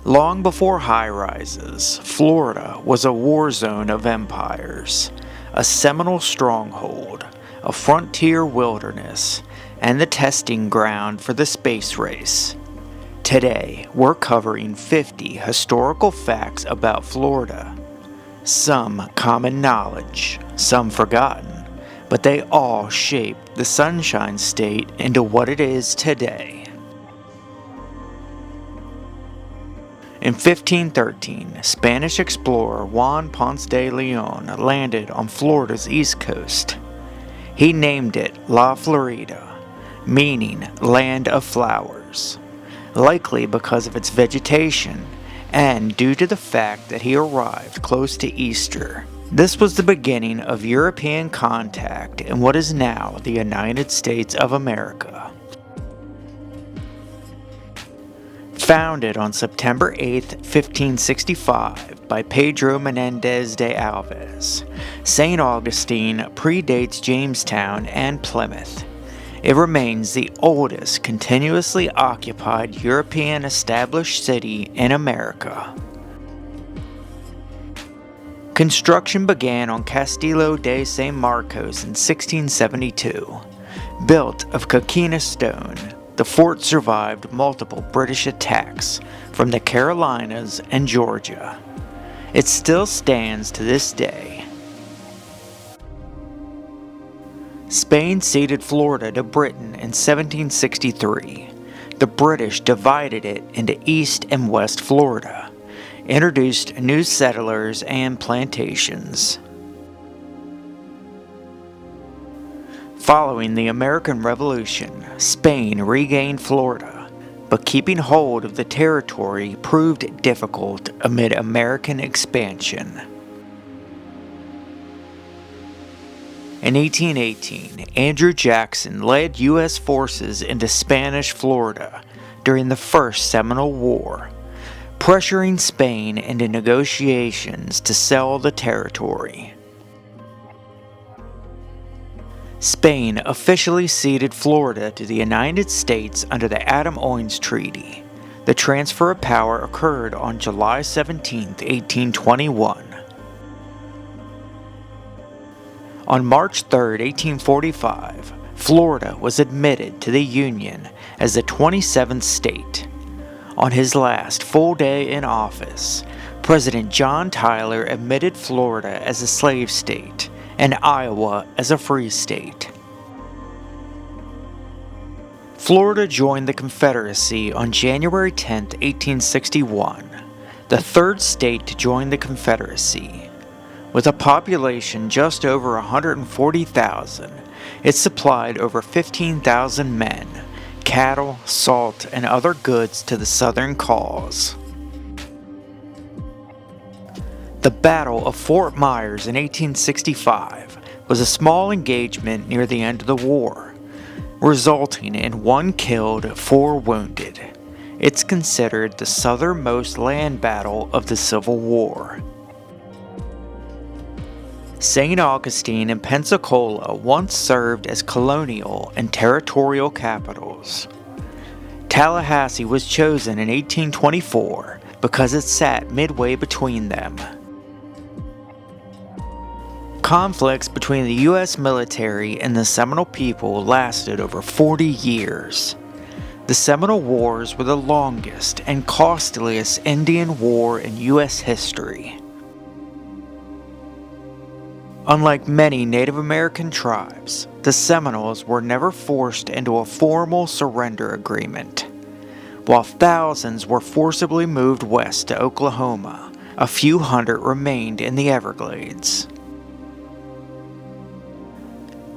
Long before high-rises, Florida was a war zone of empires, a Seminole stronghold, a frontier wilderness, and the testing ground for the space race. Today, we're covering 50 historical facts about Florida. Some common knowledge, some forgotten, but they all shaped the Sunshine State into what it is today. In 1513, Spanish explorer Juan Ponce de León landed on Florida's east coast. He named it La Florida, meaning land of flowers, likely because of its vegetation and due to the fact that he arrived close to Easter. This was the beginning of European contact in what is now the United States of America. Founded on September 8, 1565 by Pedro Menendez de Alves, St. Augustine predates Jamestown and Plymouth. It remains the oldest continuously occupied European established city in America. Construction began on Castillo de San Marcos in 1672. Built of coquina stone, the fort survived multiple British attacks from the Carolinas and Georgia. It still stands to this day. Spain ceded Florida to Britain in 1763. The British divided it into East and West Florida, introduced new settlers and plantations. Following the American Revolution, Spain regained Florida, but keeping hold of the territory proved difficult amid American expansion. In 1818, Andrew Jackson led U.S. forces into Spanish Florida during the First Seminole War, pressuring Spain into negotiations to sell the territory. Spain officially ceded Florida to the United States under the Adam-Orange Treaty. The transfer of power occurred on July 17, 1821. On March 3, 1845, Florida was admitted to the Union as the 27th state. On his last full day in office, President John Tyler admitted Florida as a slave state and Iowa as a free state. Florida joined the Confederacy on January 10, 1861, the third state to join the Confederacy. With a population just over 140,000, it supplied over 15,000 men, cattle, salt, and other goods to the Southern cause. The Battle of Fort Myers in 1865 was a small engagement near the end of the war, resulting in 1 killed, 4 wounded. It's considered the southernmost land battle of the Civil War. St. Augustine and Pensacola once served as colonial and territorial capitals. Tallahassee was chosen in 1824 because it sat midway between them. Conflicts between the U.S. military and the Seminole people lasted over 40 years. The Seminole Wars were the longest and costliest Indian war in U.S. history. Unlike many Native American tribes, the Seminoles were never forced into a formal surrender agreement. While thousands were forcibly moved west to Oklahoma, a few hundred remained in the Everglades.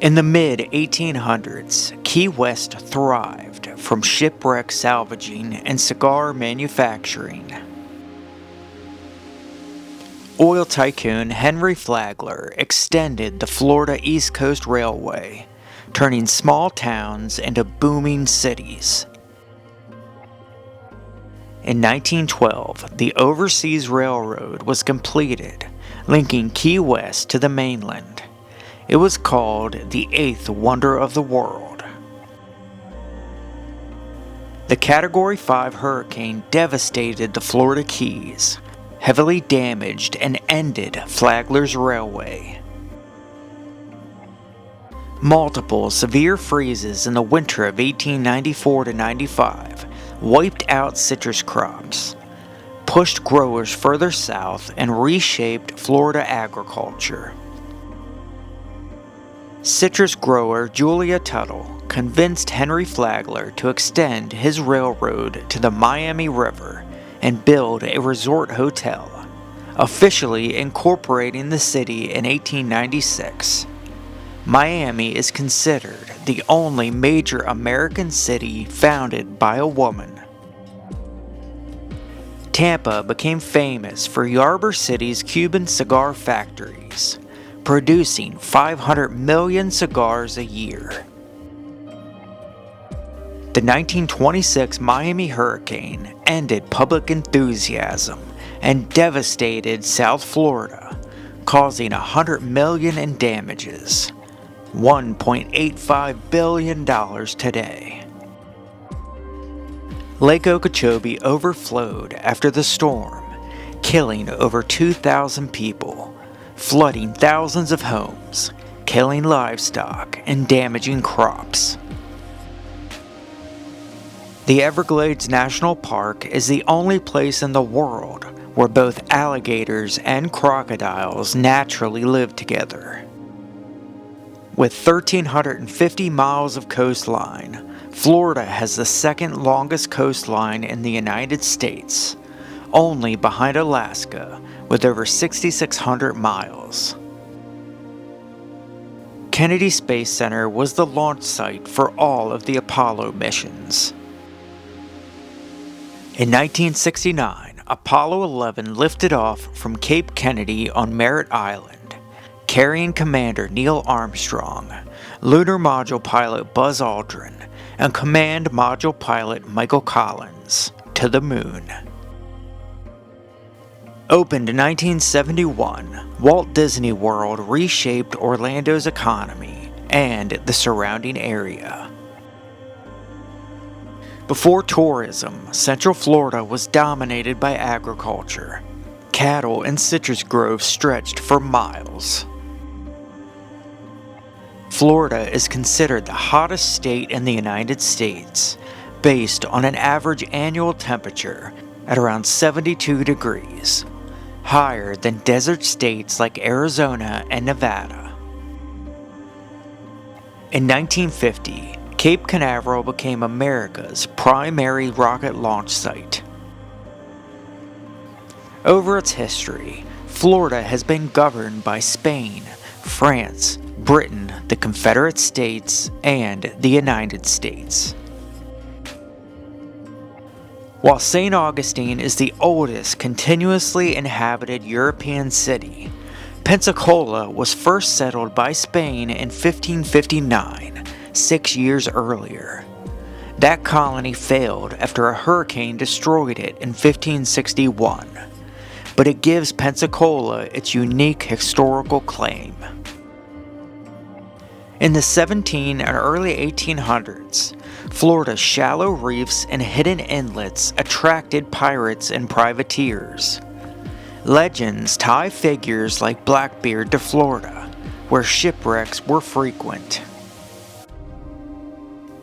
In the mid-1800s, Key West thrived from shipwreck salvaging and cigar manufacturing. Oil tycoon Henry Flagler extended the Florida East Coast Railway, turning small towns into booming cities. In 1912, the Overseas Railroad was completed, linking Key West to the mainland. It was called the Eighth Wonder of the World. The Category 5 hurricane devastated the Florida Keys, heavily damaged and ended Flagler's railway. Multiple severe freezes in the winter of 1894-95 wiped out citrus crops, pushed growers further south, and reshaped Florida agriculture. Citrus grower Julia Tuttle convinced Henry Flagler to extend his railroad to the Miami River and build a resort hotel, officially incorporating the city in 1896. Miami is considered the only major American city founded by a woman. Tampa became famous for Ybor City's Cuban cigar factories, producing 500 million cigars a year. The 1926 Miami hurricane ended public enthusiasm and devastated South Florida, causing $100 million in damages, $1.85 billion today. Lake Okeechobee overflowed after the storm, killing over 2,000 people, flooding thousands of homes, killing livestock, and damaging crops. The Everglades National Park is the only place in the world where both alligators and crocodiles naturally live together. With 1,350 miles of coastline, Florida has the second longest coastline in the United States, only behind Alaska, with over 6,600 miles. Kennedy Space Center was the launch site for all of the Apollo missions. In 1969, Apollo 11 lifted off from Cape Kennedy on Merritt Island, carrying Commander Neil Armstrong, Lunar Module Pilot Buzz Aldrin, and Command Module Pilot Michael Collins to the Moon. Opened in 1971, Walt Disney World reshaped Orlando's economy and the surrounding area. Before tourism, Central Florida was dominated by agriculture. Cattle and citrus groves stretched for miles. Florida is considered the hottest state in the United States, based on an average annual temperature at around 72 degrees, higher than desert states like Arizona and Nevada. In 1950, Cape Canaveral became America's primary rocket launch site. Over its history, Florida has been governed by Spain, France, Britain, the Confederate States, and the United States. While St. Augustine is the oldest continuously inhabited European city, Pensacola was first settled by Spain in 1559, 6 years earlier. That colony failed after a hurricane destroyed it in 1561, but it gives Pensacola its unique historical claim. In the 17 and early 1800s, Florida's shallow reefs and hidden inlets attracted pirates and privateers. Legends tie figures like Blackbeard to Florida, where shipwrecks were frequent.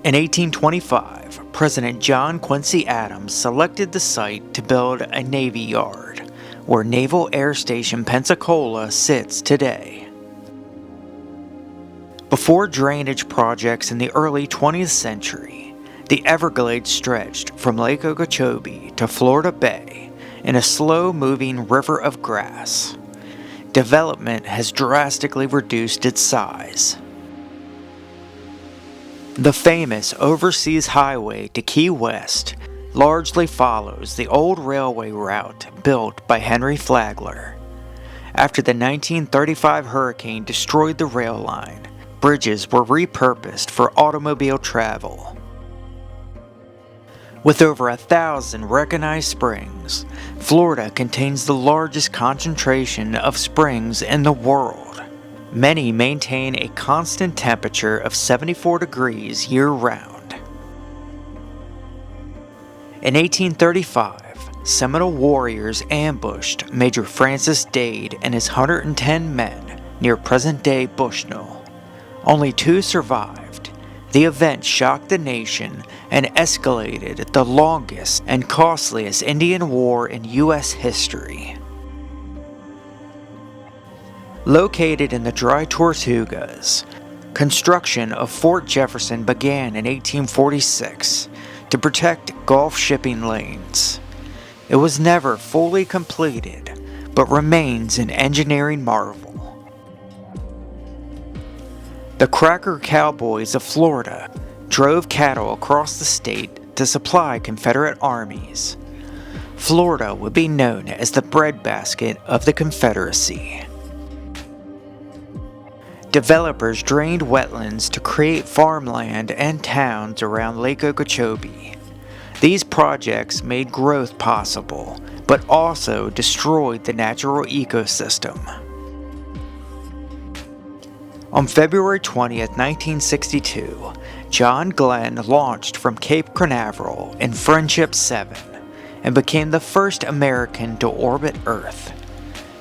In 1825, President John Quincy Adams selected the site to build a Navy yard, where Naval Air Station Pensacola sits today. Before drainage projects in the early 20th century, the Everglades stretched from Lake Okeechobee to Florida Bay in a slow-moving river of grass. Development has drastically reduced its size. The famous Overseas Highway to Key West largely follows the old railway route built by Henry Flagler. After the 1935 hurricane destroyed the rail line, bridges were repurposed for automobile travel. With over 1,000 recognized springs, Florida contains the largest concentration of springs in the world. Many maintain a constant temperature of 74 degrees year-round. In 1835, Seminole warriors ambushed Major Francis Dade and his 110 men near present-day Bushnell. Only 2 survived. The event shocked the nation and escalated the longest and costliest Indian War in U.S. history. Located in the Dry Tortugas, construction of Fort Jefferson began in 1846 to protect Gulf shipping lanes. It was never fully completed, but remains an engineering marvel. The Cracker Cowboys of Florida drove cattle across the state to supply Confederate armies. Florida would be known as the breadbasket of the Confederacy. Developers drained wetlands to create farmland and towns around Lake Okeechobee. These projects made growth possible, but also destroyed the natural ecosystem. On February 20th, 1962, John Glenn launched from Cape Canaveral in Friendship 7 and became the first American to orbit Earth.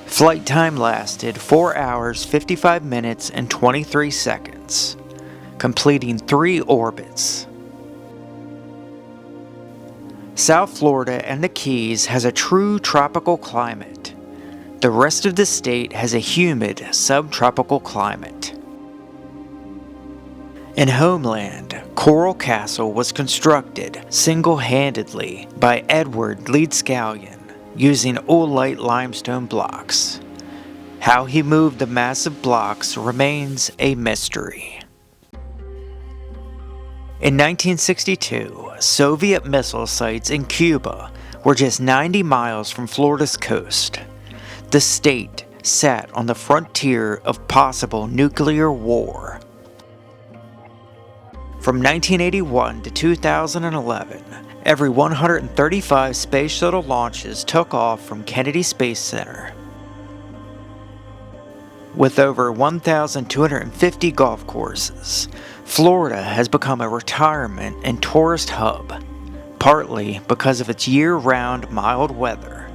Flight time lasted 4 hours, 55 minutes, and 23 seconds, completing 3 orbits. South Florida and the Keys has a true tropical climate. The rest of the state has a humid subtropical climate. In Homeland, Coral Castle was constructed single-handedly by Edward Leedscallion using oolite limestone blocks. How he moved the massive blocks remains a mystery. In 1962, Soviet missile sites in Cuba were just 90 miles from Florida's coast. The state sat on the frontier of possible nuclear war. From 1981 to 2011, every 135 space shuttle launches took off from Kennedy Space Center. With over 1,250 golf courses, Florida has become a retirement and tourist hub, partly because of its year-round mild weather.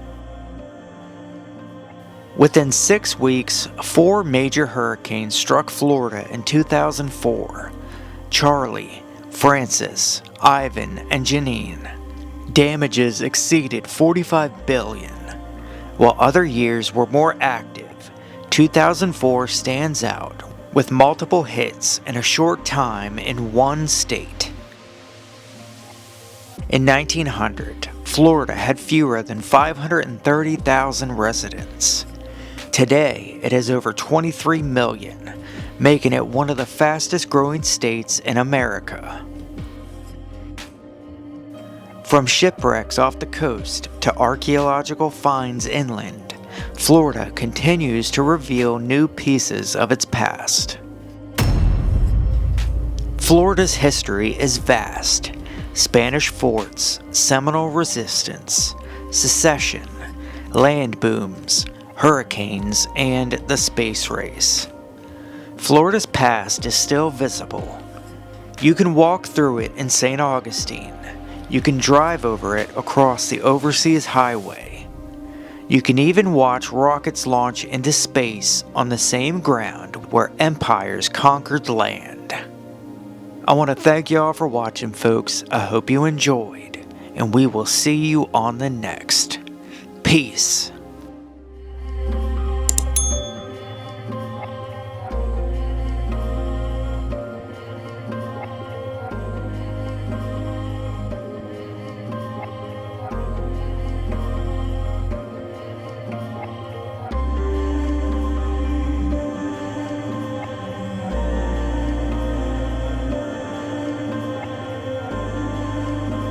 Within 6 weeks, 4 major hurricanes struck Florida in 2004. Charlie, Francis, Ivan, and Janine. Damages exceeded $45 billion. While other years were more active, 2004 stands out with multiple hits in a short time in one state. In 1900, Florida had fewer than 530,000 residents. Today, it has over 23 million, making it one of the fastest growing states in America. From shipwrecks off the coast to archaeological finds inland, Florida continues to reveal new pieces of its past. Florida's history is vast. Spanish forts, Seminole resistance, secession, land booms, hurricanes, and the space race. Florida's past is still visible. You can walk through it in St. Augustine. You can drive over it across the Overseas Highway. You can even watch rockets launch into space on the same ground where empires conquered land. I want to thank y'all for watching, folks. I hope you enjoyed, and we will see you on the next. Peace.